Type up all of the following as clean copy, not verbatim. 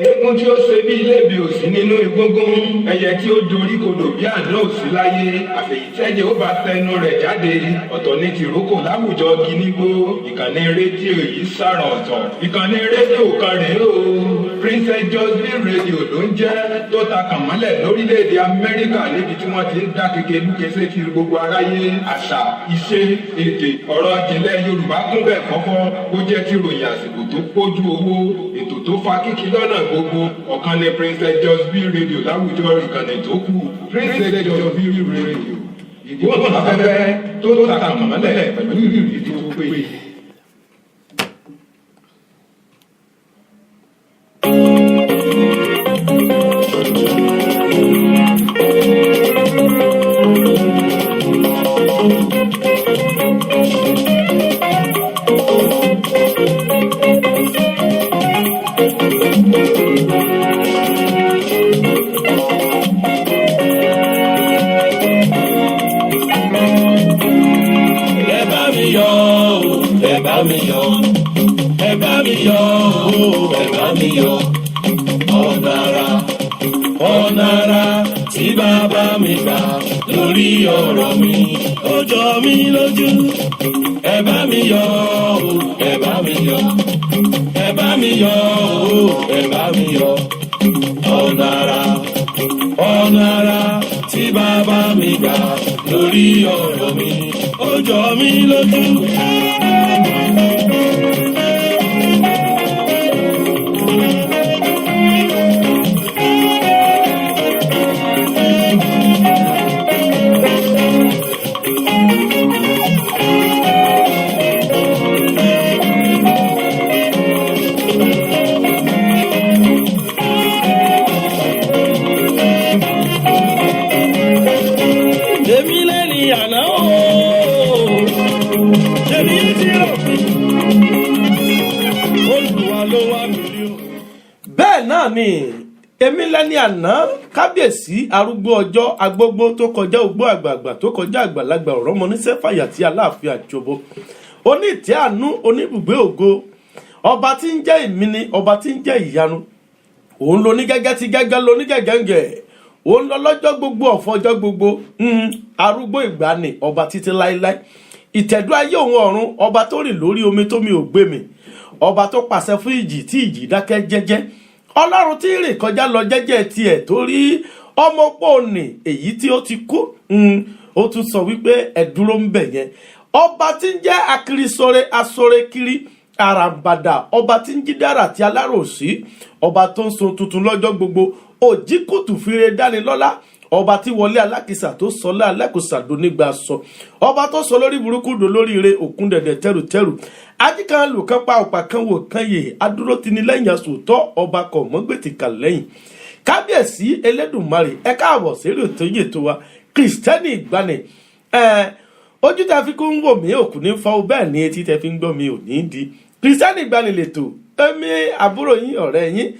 eégún tí ó ṣe bí ilé bí òsì nínú egungun, ẹyẹ tí ó dorí kodò bí àná òsì láyé, àfẹ̀yìntẹ́jẹ́ ó bá tẹnu rẹ̀ jáde, ọ̀tọ̀ ní tìrókò láwùjọ gínígbó, ìkànnì rédíò yìí sára ọ̀tọ̀, ìkànnì rédíò kan rèé o, Princess Josby rédíò ló ń jẹ́, tó ta kàn mọ́lẹ̀ lórílẹ̀‐èdè Amẹ́ríkà níbi tí wọ́n ti ń dá kéke lúkẹsẹ́ ti gbogbo aráyé, àṣà, ìṣe, èdè, ọ̀rọ̀ ìjìnlẹ̀ Yorùbá kún bẹ́ẹ̀ kọ́kọ́, ó jẹ́ ti ròyìn àsìkò tó pójú owó, ètò tó fa kíkí lọ́nà gbogbo, ọ̀kan ní Princess Josby rédíò láwùjọ ìkànnì tó kù, Princess Josby rédíò, ìgbóhùn afẹ́fẹ́ tó ta kàn mọ́lẹ̀ pẹ̀lú ìrírí tó péye. Ọ̀nàrà tí bàbá mi gbà lórí ọ̀rọ̀ mi, ó jọ mí lójú. Ẹ bá mi yọ̀ o, ẹ bá mi yọ̀. Ẹ bá mi yọ̀ o, ẹ bá mi yọ̀. Ọ̀nàrà tí bàbá mi gbà lórí ọ̀rọ̀ mi, ó jọ mí lójú. Bẹ́ẹ̀ náà ni èmi lẹ́ni àná kábíyèsí arúgbó ọjọ́ agbógbó tó kọjá ogbó àgbààgbà tó kọjá àgbàlagbà ọ̀rọ̀ mọ níṣẹ́ fàyà tí aláàfin àjọbọ oní ìtẹ́ àánú oníbùgbé ògo ọba tí ń jẹ́ ìmíní ọba tí ń jẹ́ ìyanu òun lo ní gẹ́gẹ́ tí gẹ́gẹ́ lo ní gẹ́gẹ́ngẹ́ òun lọ lọ́jọ́ gbogbo ọ̀fọ́jọ́ gbogbo arúgbó ìgbàanì ọba títí láéláé ìtẹ̀dú ayé òun ọ̀run ọba tó rìn lórí omi tómi ò gbé mi ọba tó pàṣẹ fún ìjì tí ìjì dákẹ́ jẹ́jẹ́ ọlọ́run tí rìn kọjá lọ jẹ́jẹ́ tiẹ̀ torí ọmọ pòní èyí tí ó ti kú ó tún sọ wípé ẹ dúró ń bẹ̀ yẹn ọba tí ń jẹ́ akirisore asore kiri àràbàdà ọba tí ń jí dára tí aláròsí ọba tó ń sun tuntun lọ́jọ́ gbogbo òjì kùtù fire dánilọ́lá ọba tí wọlé alákìsà tó sọlá alákòsà donígbà sọ ọba tó sọ lórí burúkú do lórí ire òkun dẹ̀dẹ̀ tẹrùtẹrù ajíkan lù kan pa ọ̀pá kan wò kan yè adúró tini lẹ́yìn asòótọ́ ọba kọ̀ mọ́gbètì kà lẹ́yìn kábíyèsí elédùnmarè ẹ káàbọ̀ sérè tó yè tó wa kristẹni ìgbani ojú tẹ fi kó ń wò mí òkú ní fọ́ bẹ́ẹ̀ ni etí tẹ fi ń gbọ́ mi ò ní di kristẹni ìgbani lètò èmi àbúrò yín ọ̀rẹ́ yín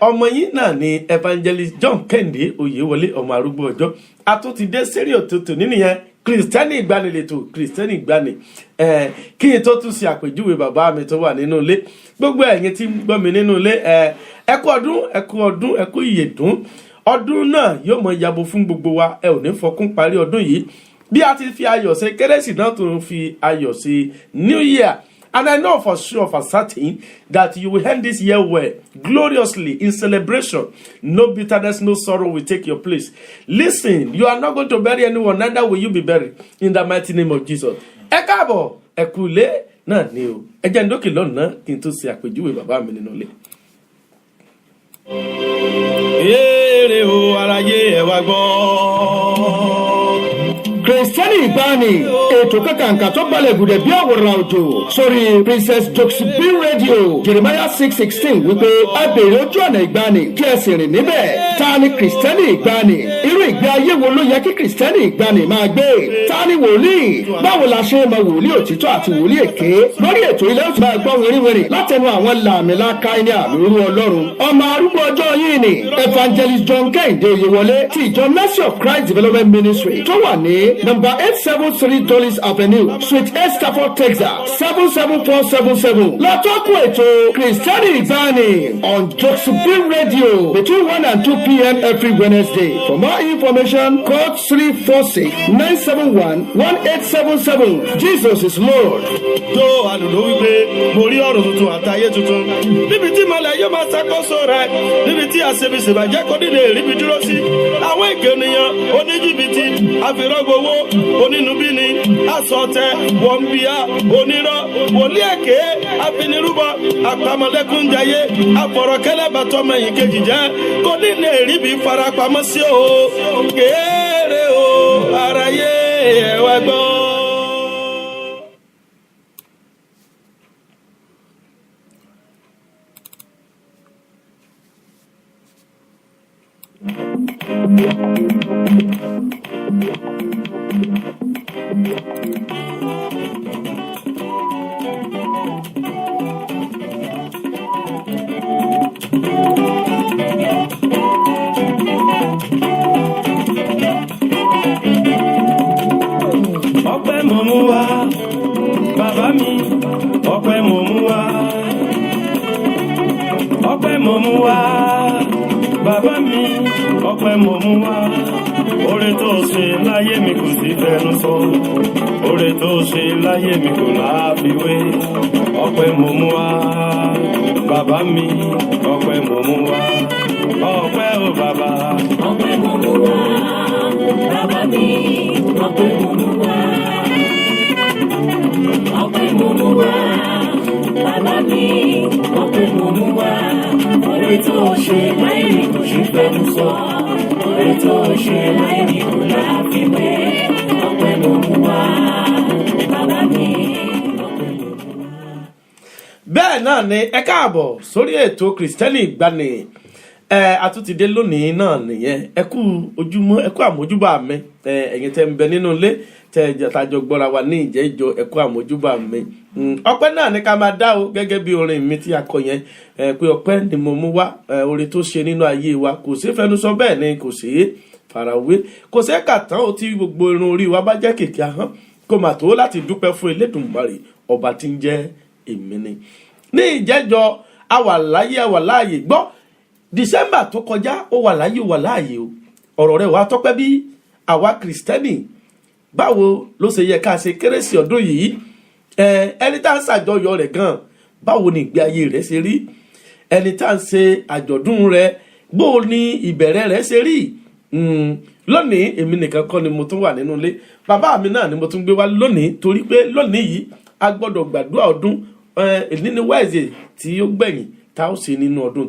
ọmọ yín náà ni evangelist John Kẹ́hìndé Oyèwọlé ọmọ arúgbó ọjọ́ àtúntìdé sẹ́rí òtútù nínìyẹn kristẹni ìgbani lètò kristẹni ìgbani kí n tó tún ṣe àpèjúwe bàbá mi tó wà nínú ilé gbogbo ẹ̀yin tí ń gbọ́ mi nínú ilé ẹ kú ọdún ẹ kú ìyèdún ọdún náà yóò mọ yabo fún gbogbo wa ẹ ò ní fọkún parí ọdún yìí bí a ti fi ayọ̀ ṣe kérésì náà tó ń fi ayọ̀ ṣe new year. And I know for sure, for certain, that you will end this year well, gloriously, in celebration. No bitterness, no sorrow will take your place. Listen, you are not going to bury anyone, neither will you be buried. In the mighty name of Jesus. Ẹ káàbọ̀, ẹ kúlé náà ni o. Ẹ jẹ́ ndókè lọ́nà kí n tó ṣe àpèjúwe bàbá mi nínú ilé. Èrè o aráyé ẹ wá gbọ́. Kristẹni ìgbàanì ètò kankanka tó balẹ̀ gùdẹ̀ bí àwòrán òjò sórí Princess Josby Radio Jeremiah 6:16 wípé ẹ bèrè ojú ọ̀nà ìgbàanì kí ẹ sì rìn níbẹ̀ ta ni Kristẹni ìgbàanì irú ìgbé ayé wo ló yẹ kí kìrìsìtẹ́nì ìgbani máa gbé? Ta ni wòlíì? Báwo la ṣe mọ wòlíì òtítọ́ àti wòlíì èké? Lórí ètò ilé òtún máa gbọ́ wìrìwìrì látẹnu àwọn làmìlaka ẹni àlùrú Ọlọ́run. Ọmọ arúgbó ọjọ́ yìí ni Evangelist John Kẹ́hìndé Oyèwọlé ti ìjọ Mercy of Christ Development Ministry tó wà ní number 873 Dulles Avenue, Suite 8, Stafford, Texas 77477. Látọ́kùn ètò Kìrìsìtẹ́nì ìgbani on Joxubin Radio between 1 and 2 p.m. every Wednesday. For more information, call 346-971-1877. Jesus is Lord. tó àlùlò wípé mo rí ọ̀rọ̀ tuntun àtayé tuntun níbi tí mọ̀lẹ́ yóò máa ṣàkóso rẹ̀ níbi tí àṣebìṣèbàjẹ́ kò ní lè ríbi dúró sí àwọn èké ènìyàn oníjìbìtì àfìrọ́gbowó onínúbíni àsọtẹ wọ̀nbíà onírọ́ wòlíì èké àfinirúbọ àpamọ́lẹ́kúnjayé àfọ̀rọ̀kẹ́lẹ́ bàtọ́mẹ̀yìn kejì jẹ́ kò ní lè ríbi farapamọ́ sí o kéré o aráyé ẹ̀wà gbọ́. Ọpẹ́ mo mú wá, bàbá mi, ọpẹ́ mo mú wá. Ọpẹ́ mo mú wá, bàbá mi, ọpẹ́ mo mú wá. Oore tó ṣe láyé mi kò sí fẹnu sọ. Oore tó ṣe láyé mi kò láfiwé. Ọpẹ́ mo mú wá, bàbá mi, ọpẹ́ mo mú wá. Ọpẹ́ o bàbá. Ọpẹ́ mo mú wá, bàbá mi, ọpẹ́ mo mú wá. Ọpẹ́ mo mú wá, bàbá mi, ọpẹ́ mo mú wá. Oore tó ṣe láyé mi kò ṣe fẹnu sọ. Oore tó ṣe láyé mi kò láfiwé. Ọpẹ́ mo mú wá, bàbá mi, ọpẹ́ mo mú wá. bẹ́ẹ̀ náà ni ẹ káàbọ̀ sórí ètò Kìrìsìtẹ́nì ìgbani àtúntìdé lónìí náà nìyẹn ẹ kú ojúmọ́ ẹ kú àmójúbà mi ẹ̀yin tẹ́ ń bẹ nínú ilé tẹ́ tàjọ gbọ́ra wa ní ìjẹ́jọ ẹ kú àmójúbà mi ọpẹ́ náà ni ká máa dá o gẹ́gẹ́ bí orin mi tí a kọ yẹn pé ọpẹ́ ni mo mú wá orin tó ṣe nínú ayé wa kò sí fẹnu sọ bẹ́ẹ̀ ni kò sí farawé kò sí kàtán ó tí gbogbo irun orí wa bá jẹ́ kèké ahọ́n kò mà tó láti dúpẹ́ fún Elédùmarè ọba tí ń jẹ́ èmi ni ní ìjẹ́jọ àwàláyé gbọ́ December tó kọjá ó wà láyé wà láàyè o ọ̀rọ̀ rẹ̀ wá tọ́pẹ́ bí àwa Kìrìsìtẹ́nì báwo ló ṣe yẹ ká ṣe kérésì ọdún yìí ẹni tá ń ṣàjọyọ̀ rẹ̀ gan báwo ni ìgbé ayé rẹ̀ ṣe rí ẹni tá ń ṣe àjọ̀dún rẹ̀ bó ni ìbẹ̀rẹ̀ rẹ̀ ṣe rí lónìí èmi nìkan kọ́ ni mo tún wà nínú ilé bàbá mi náà ni mo tún gbé wá lónìí torí pé lónìí yìí a gbọ́dọ̀ gbàdúrà ọdún èyí ni Wednesday tí ó gbẹ̀yìn tá ó ṣe nínú ọdún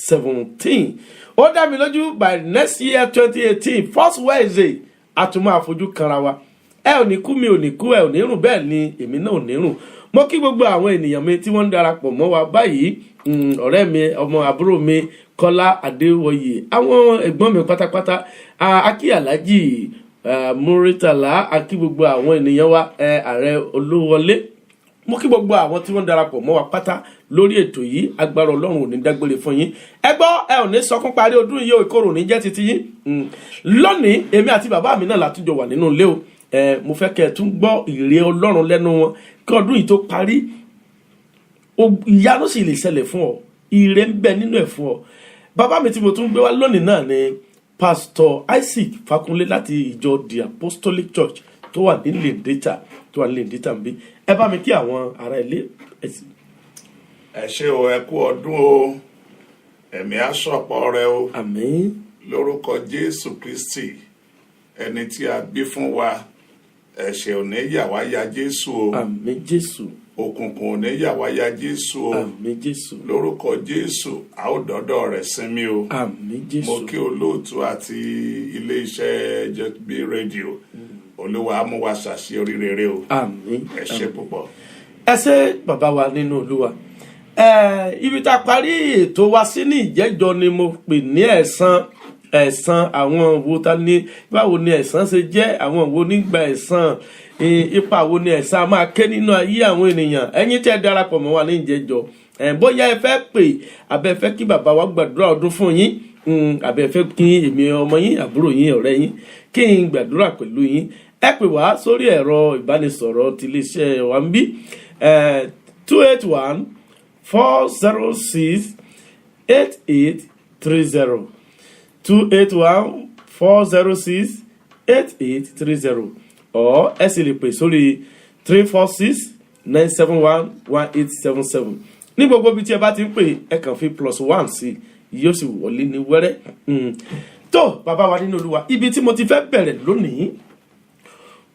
2017 ó dá mi lójú by next year 2018 first Wednesday a tún máa fojú kanra wa ẹ ò ní kú mi ò ní kú ẹ ò ní rùn bẹ́ẹ̀ ni èmi náà ò ní rùn mo kí gbogbo àwọn ènìyàn mi tí wọ́n ń darapọ̀ mọ́ wa báyìí ọ̀rẹ́ mi ọmọ àbúrò mi Kọ́lá Adéwọyè àwọn ẹ̀gbọ́n mi pátápátá akí Aláàjì Múrítàlá akí gbogbo àwọn ènìyàn wa ààrẹ Olúwọlé mo kí gbogbo àwọn tí wọ́n darapọ̀ mọ́ wa pátá lórí ètò yìí agbára Ọlọ́run ò ní dágbére fún yín ẹ gbọ́ ẹ ò ní sọkún parí ọdún yìí ò ìkorò ní jẹ́ titi yín lónìí èmi àti bàbá mi náà látúnjọ wà nínú ilé o mo fẹ́ kẹ́ ẹ tún gbọ́ ìrè Ọlọ́run lẹ́nu wọn kí ọdún yìí tó parí ìyanu sì lè ṣẹlẹ̀ fún ọ ìrè ń bẹ nínú ẹ̀ fún ọ bàbá mi tí mo tún gbé wá lónìí náà ni Pastor Isaac Fakunle láti ìjọ The Apostolic Church tó wà ní Lendeta nbí ẹ bá mi kí àwọn ará ilé ẹsìn. ẹ ṣé o ẹ kú ọdún o ẹ̀mí àsọpọ̀ rẹ o àmín lórúkọ Jésù Kristi ẹni tí a bí fún wa ẹ̀ṣẹ̀ ò ní yà wá ya Jésù o àmín Jésù òkùnkùn ò ní yà wá ya Jésù o àmín Jésù lórúkọ Jésù a ó dọ́dọ̀ rẹ̀ sinmi o àmín Jésù mo kí olóòtú àti ilé-iṣẹ́ Joxubin rédíò Olúwa á mú wa ṣàṣeyọrí rere o àmín ẹ ṣé púpọ̀. ẹ ṣé bàbá wa nínú Olúwa ibi tá a parí ètò wa sí ní ìjẹ́jọ́ ni mo pè ní ẹ̀san ẹ̀san àwọn wo ta ní báwo ni ẹ̀san ṣe jẹ́ àwọn wo nígbà ẹ̀san ipa wo ni ẹ̀san máa ké nínú ayé àwọn ènìyàn. Ẹ̀yin tẹ́ darapọ̀ mọ́ wa ní ìjẹjọ bóyá ẹ fẹ́ pè àbẹ́ fẹ́ kí bàbá wa gbàdúrà ọdún fún yín àbẹ́ fẹ́ kí èmi ọmọ yín àbúrò yín ọ̀rẹ́ yín kí n gbàdúrà pẹ̀lú yín ẹ pè wá sórí ẹ̀rọ ìbánisọ̀rọ̀ ti iléeṣẹ́ wa ń bí 281-406-8830 281-406-8830 or ẹ sì lè pè sórí 346-971-1877 ní gbogbo ibi tí ẹ bá ti ń pè ẹ kàn fi +1 sí yóò sì wọlé ní wẹ́rẹ́. tó bàbá wa nínú Olúwa, ibi tí mo ti fẹ́ bẹ̀rẹ̀ lónìí,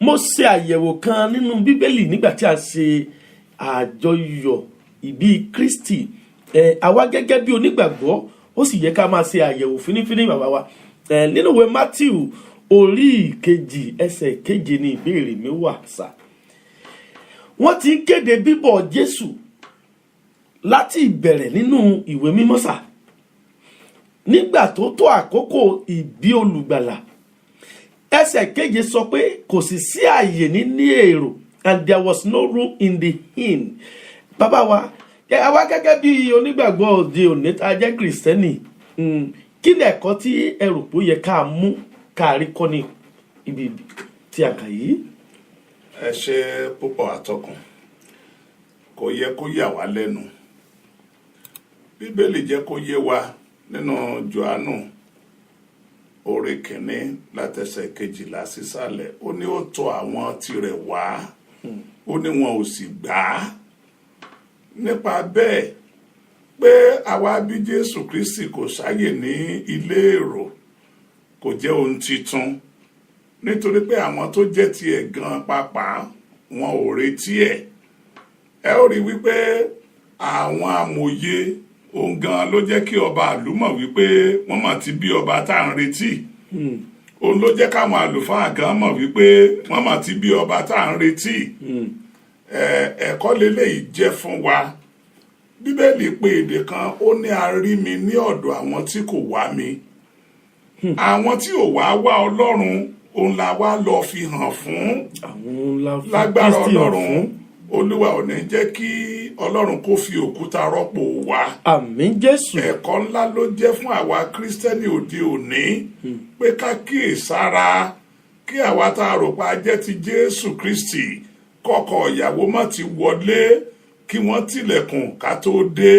mo ṣe àyẹ̀wò kan nínú Bíbélì nígbà tí a ṣe àjọyọ̀ ìbí Kristi. Àwa gẹ́gẹ́ bí onígbàgbọ́ ó sì yẹ ká máa ṣe àyẹ̀wò fínífíní bàbá wa. Nínú ìwé Mátíù orí 2 ẹsẹ̀ 7 ni ìbéèrè mi wà sá. Wọ́n ti ń kéde bíbọ̀ Jésù láti ìbẹ̀rẹ̀ nínú ìwé mímọ́ sá. Nígbà tó tó àkókò ìbí olùgbàlà, ẹsẹ̀ 7 sọ pé kò sì sí àyè ní èrò, and there was no room in the inn. Bàbá wa, àwa gẹ́gẹ́ bí onígbàgbọ́ òde òní tá a jẹ́ Kristẹni, kí ni ẹ̀kọ́ tí ẹ rò pé ó yẹ ká mú káàrí kọ́ ní ibi tí a kà yìí? Ẹ ṣe púpọ̀ àtọkùn, kò yẹ kó yà wá lẹ́nu. Bíbélì jẹ́ kó yé wa nínú Jòhánù orí 1 látẹsẹ̀ 12 sísàlẹ̀. Ó ní ó tọ̀ àwọn tirẹ̀ wá, ó ní wọn ò sì gbà á. Nípa bẹ́ẹ̀ pé àwa bí Jésù Kristi kò sáyè ní ilé èrò kò jẹ́ ohun titun, nítorí pé àwọn tó jẹ́ tiẹ̀ gan pàápàá wọn ò retí ẹ̀. Ẹ ó rí wípé àwọn amòye òun gan ló jẹ́ kí ọba ìlú mọ̀ wípé wọ́n mà ti bí ọba tá à ń retí. Òun ló jẹ́ káwọn àlùfáà gan mọ̀ wípé wọ́n mà ti bí ọba tá à ń retí. Ẹ̀kọ́ lélẹ́yìí jẹ́ fún wa. Bíbélì pé èdè kan, ó ní a rí mi ní ọ̀dọ̀ àwọn tí kò wá mi. Àwọn tí ò wá Ọlọ́run òun la wá lọ fi hàn fún. Lágbára Ọlọ́run, Olúwa ò ní jẹ́ kí Ọlọ́run kó fi òkúta rọ́pò wa. Àmín Jésù. Ẹ̀kọ́ ńlá ló jẹ́ fún àwa Kristẹni òde òní pé ká kíyèsára kí àwa tá a rò pa jẹ́ ti Jésù Kristi kọ́kọ́ ìyàwó má ti wọlé kí wọ́n tilẹ̀kùn ká tó dé.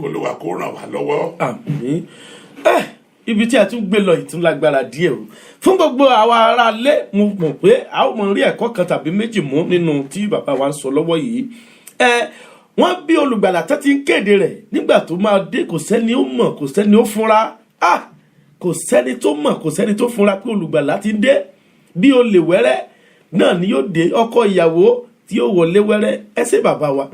Olúwa kó ràn wá lọ́wọ́. Àmín. Ibi tí a tún gbé lọ ìtúnlágbára díẹ̀ o. Fún gbogbo àwa ará ilé, mo mọ̀ pé a ó mọ rí ẹ̀kọ́ kan tàbí méjì mú nínú tí bàbá wa ń sọ lọ́wọ́ yìí. Wọ́n bí olùgbàlà tó ti ń kéde rẹ̀ nígbà tó máa dé, kò sẹ́ni ó mọ̀, kò sẹ́ni ó fúnra. Kò sẹ́ni tó mọ̀, kò sẹ́ni tó fúnra pé olùgbàlà ti dé. Bí olè wẹ́rẹ́ náà ni yóò dé, ọkọ ìyàwó tí yóò wọlé wẹ́rẹ́. Ẹ ṣé bàbá wa.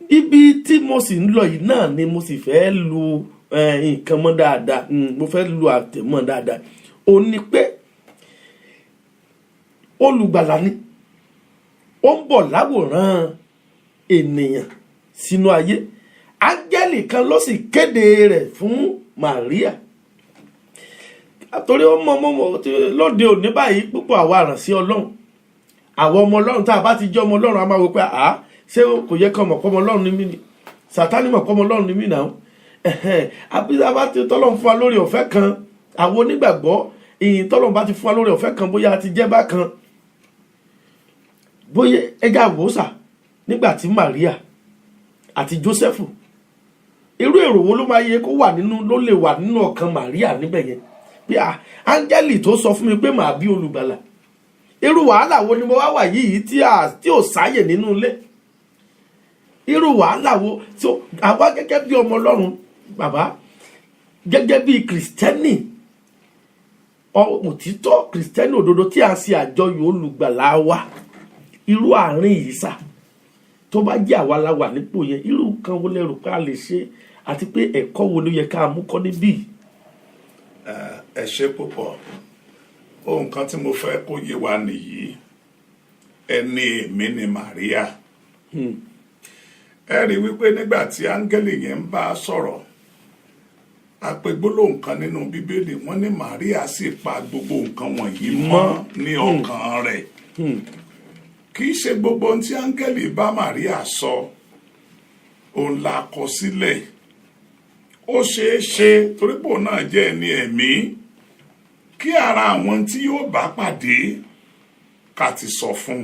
Ibi tí mo sì ń lọ yìí náà ni mo sì fẹ́ lu nǹkan mọ́ dáadáa. Mo fẹ́ lu àtẹ̀mọ́ dáadáa. Ó ní pé olùgbàlà ni ó ń bọ̀ láwòrán ènìyàn sínú ayé. Áńgẹ́lì kan ló sì kéde rẹ̀ fún Màríà. Torí ó mọ lóde òní báyìí púpọ̀ àwa àrànsí Ọlọ́run, àwọn ọmọ Ọlọ́run tá a bá ti jẹ́ ọmọ Ọlọ́run a máa wò pé ṣé kò yẹ kó mọ̀ pé ọmọ Ọlọ́run ni mí ni? Sátánì mọ̀ pé ọmọ Ọlọ́run ni mí náà. Àbí ti tọ́lọ́run fún wa lórí ọ̀fẹ́ kan, àwọn onígbàgbọ́ ìyìn tọ́lọ́run bá ti fún wa lórí ọ̀fẹ́ kan, bóyá a ti jẹ́ bákan. Bóyá ẹja àwòsà nígbà tí Màríà àti Jósẹ́fù, irú èrò wo ló máa yẹ kó wà nínú, ló lè wà nínú ọkàn Màríà níbẹ̀ yẹn pé áńgẹ́lì tó sọ fún mi pé màá bí olùgbàlà, irú wàhálà wo ni mo wá wà yìí tí ò sáyè nínú ilé? Irú wàhálà wo tí àwa gẹ́gẹ́ bí ọmọ Ọlọ́run bàbá, gẹ́gẹ́ bí Kristẹni òtítọ́, Kristẹni òdodo tí a ṣe àjọyọ̀ olùgbàlà wa, irú àárín yìí sà tó bá jẹ́ àwa la wà nípò yẹn, irú kan wo lẹ rò pé a lè ṣe, àti pé ẹ̀kọ́ wo ló yẹ ká mú kọ́ níbí? Ẹ ṣé púpọ̀. Ohun kan tí mo fẹ́ kó yé wa nìyí, ẹni èmi ni Màríà. Ẹ rí wípé nígbà tí áńgẹ́lì yẹn ń bá a sọ̀rọ̀, àpègbólóhùn kan nínú bíbélì wọ́n ní Màríà sì pa gbogbo nǹkan wọ̀nyí mọ́ ní ọkàn rẹ̀ kì í ṣe gbogbo ohun tí áńgẹ́lì bá Màríà sọ òun la kọ sílẹ̀ ó ṣeé ṣe torípò náà jẹ́ ẹni ẹ̀mí kí ara àwọn tí yóò bá pàdé ká ti sọ fún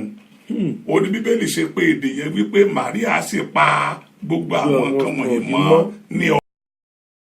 un ó ní bíbélì ṣe pé èdè yẹn wípé Màríà sì pa gbogbo àwọn nǹkan wọ̀nyí mọ́ ní